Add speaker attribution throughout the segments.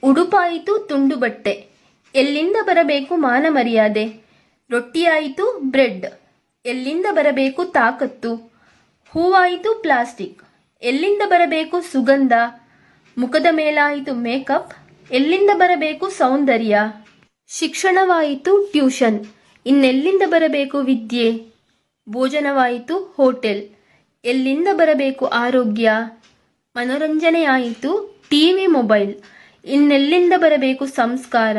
Speaker 1: ಉಡುಪಾಯಿತು ತುಂಡು ಬಟ್ಟೆ, ಎಲ್ಲಿಂದ ಬರಬೇಕು ಮಾನ ಮರ್ಯಾದೆ. ರೊಟ್ಟಿಯಾಯಿತು ಬ್ರೆಡ್, ಎಲ್ಲಿಂದ ಬರಬೇಕು ತಾಕತ್ತು. ಹೂವಾಯಿತು ಪ್ಲಾಸ್ಟಿಕ್, ಎಲ್ಲಿಂದ ಬರಬೇಕು ಸುಗಂಧ. ಮುಖದ ಮೇಲಾಯಿತು ಮೇಕಪ್, ಎಲ್ಲಿಂದ ಬರಬೇಕು ಸೌಂದರ್ಯ. ಶಿಕ್ಷಣವಾಯಿತು ಟ್ಯೂಷನ್, ಇನ್ನೆಲ್ಲಿಂದ ಬರಬೇಕು ವಿದ್ಯೆ. ಭೋಜನವಾಯಿತು ಹೋಟೆಲ್, ಎಲ್ಲಿಂದ ಬರಬೇಕು ಆರೋಗ್ಯ. ಮನೋರಂಜನೆಯಾಯಿತು ಟಿವಿ ಮೊಬೈಲ್, ಇನ್ನೆಲ್ಲಿಂದ ಬರಬೇಕು ಸಂಸ್ಕಾರ.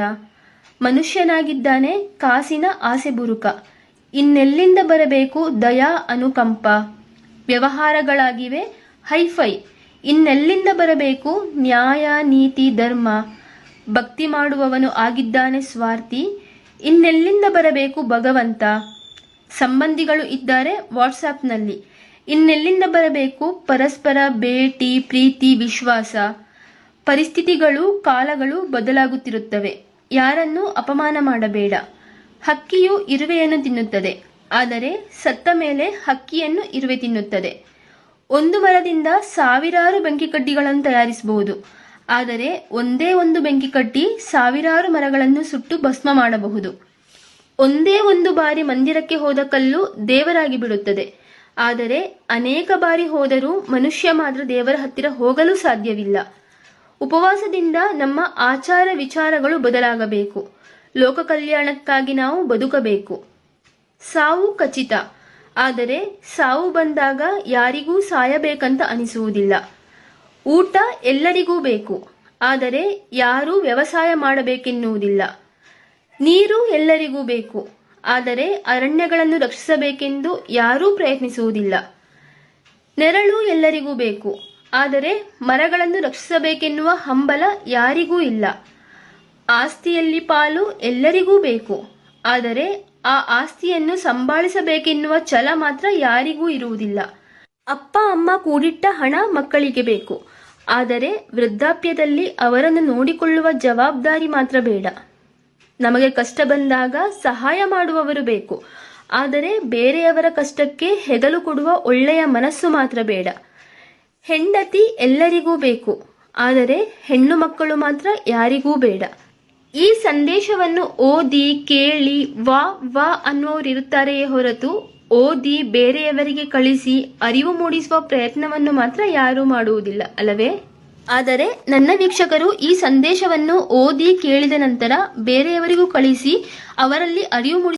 Speaker 1: ಮನುಷ್ಯನಾಗಿದ್ದಾನೆ ಕಾಸಿನ ಆಸೆ ಬುರುಕ, ಇನ್ನೆಲ್ಲಿಂದ ಬರಬೇಕು ದಯಾ ಅನುಕಂಪ. ವ್ಯವಹಾರಗಳಾಗಿವೆ ಹೈಫೈ, ಇನ್ನೆಲ್ಲಿಂದ ಬರಬೇಕು ನ್ಯಾಯ ನೀತಿ ಧರ್ಮ. ಭಕ್ತಿ ಮಾಡುವವನು ಆಗಿದ್ದಾನೆ ಸ್ವಾರ್ಥಿ, ಇನ್ನೆಲ್ಲಿಂದ ಬರಬೇಕು ಭಗವಂತ. ಸಂಬಂಧಿಗಳು ಇದ್ದಾರೆ ವಾಟ್ಸಾಪ್ನಲ್ಲಿ, ಇನ್ನೆಲ್ಲಿಂದ ಬರಬೇಕು ಪರಸ್ಪರ ಭೇಟಿ ಪ್ರೀತಿ ವಿಶ್ವಾಸ. ಪರಿಸ್ಥಿತಿಗಳು ಕಾಲಗಳು ಬದಲಾಗುತ್ತಿರುತ್ತವೆ, ಯಾರನ್ನೂ ಅಪಮಾನ ಮಾಡಬೇಡ. ಹಕ್ಕಿಯು ಇರುವೆಯನ್ನು ತಿನ್ನುತ್ತದೆ, ಆದರೆ ಸತ್ತ ಮೇಲೆ ಹಕ್ಕಿಯನ್ನು ಇರುವೆ ತಿನ್ನುತ್ತದೆ. ಒಂದು ಮರದಿಂದ ಸಾವಿರಾರು ಬೆಂಕಿಕಡ್ಡಿಗಳನ್ನು ತಯಾರಿಸಬಹುದು, ಆದರೆ ಒಂದೇ ಒಂದು ಬೆಂಕಿಕಡ್ಡಿ ಸಾವಿರಾರು ಮರಗಳನ್ನು ಸುಟ್ಟು ಭಸ್ಮ ಮಾಡಬಹುದು. ಒಂದೇ ಒಂದು ಬಾರಿ ಮಂದಿರಕ್ಕೆ ಹೋದ ಕಲ್ಲು ದೇವರಾಗಿ ಬಿಡುತ್ತದೆ, ಆದರೆ ಅನೇಕ ಬಾರಿ ಹೋದರೂ ಮನುಷ್ಯ ಮಾತ್ರ ದೇವರ ಹತ್ತಿರ ಹೋಗಲು ಸಾಧ್ಯವಿಲ್ಲ. ಉಪವಾಸದಿಂದ ನಮ್ಮ ಆಚಾರ ವಿಚಾರಗಳು ಬದಲಾಗಬೇಕು, ಲೋಕ ಕಲ್ಯಾಣಕ್ಕಾಗಿ ನಾವು ಬದುಕಬೇಕು. ಸಾವು ಖಚಿತ, ಆದರೆ ಸಾವು ಬಂದಾಗ ಯಾರಿಗೂ ಸಾಯಬೇಕಂತ ಅನಿಸುವುದಿಲ್ಲ. ಊಟ ಎಲ್ಲರಿಗೂ ಬೇಕು, ಆದರೆ ಯಾರೂ ವ್ಯವಸಾಯ ಮಾಡಬೇಕೆನ್ನುವುದಿಲ್ಲ. ನೀರು ಎಲ್ಲರಿಗೂ ಬೇಕು, ಆದರೆ ಅರಣ್ಯಗಳನ್ನು ರಕ್ಷಿಸಬೇಕೆಂದು ಯಾರೂ ಪ್ರಯತ್ನಿಸುವುದಿಲ್ಲ. ನೆರಳು ಎಲ್ಲರಿಗೂ ಬೇಕು, ಆದರೆ ಮರಗಳನ್ನು ರಕ್ಷಿಸಬೇಕೆನ್ನುವ ಹಂಬಲ ಯಾರಿಗೂ ಇಲ್ಲ. ಆಸ್ತಿಯಲ್ಲಿ ಪಾಲು ಎಲ್ಲರಿಗೂ ಬೇಕು, ಆದರೆ ಆ ಆಸ್ತಿಯನ್ನು ಸಂಭಾಳಿಸಬೇಕೆನ್ನುವ ಛಲ ಮಾತ್ರ ಯಾರಿಗೂ ಇರುವುದಿಲ್ಲ. ಅಪ್ಪ ಅಮ್ಮ ಕೂಡಿಟ್ಟ ಹಣ ಮಕ್ಕಳಿಗೆ ಬೇಕು, ಆದರೆ ವೃದ್ಧಾಪ್ಯದಲ್ಲಿ ಅವರನ್ನು ನೋಡಿಕೊಳ್ಳುವ ಜವಾಬ್ದಾರಿ ಮಾತ್ರ ಬೇಡ. ನಮಗೆ ಕಷ್ಟ ಬಂದಾಗ ಸಹಾಯ ಮಾಡುವವರು ಬೇಕು, ಆದರೆ ಬೇರೆಯವರ ಕಷ್ಟಕ್ಕೆ ಹೆಗಲು ಕೊಡುವ ಒಳ್ಳೆಯ ಮನಸ್ಸು ಮಾತ್ರ ಬೇಡ. ಹೆಂಡತಿ ಎಲ್ಲರಿಗೂ ಬೇಕು, ಆದರೆ ಹೆಣ್ಣು ಮಕ್ಕಳು ಮಾತ್ರ ಯಾರಿಗೂ ಬೇಡ. ಈ ಸಂದೇಶವನ್ನು ಓದಿ ಕೇಳಿ ವಾ ವಾ ಅನ್ನುವರಿರುತ್ತಾರೆಯೇ ಹೊರತು ಓದಿ ಬೇರೆಯವರಿಗೆ ಕಳಿಸಿ ಅರಿವು ಮೂಡಿಸುವ ಪ್ರಯತ್ನವನ್ನು ಮಾತ್ರ ಯಾರೂ ಮಾಡುವುದಿಲ್ಲ ಅಲ್ಲವೇ? ಆದರೆ ನನ್ನ ವೀಕ್ಷಕರು ಈ ಸಂದೇಶವನ್ನು ಓದಿ ಕೇಳಿದ ನಂತರ ಬೇರೆಯವರಿಗೂ ಕಳಿಸಿ ಅವರಲ್ಲಿ ಅರಿವು ಮೂಡಿಸಿ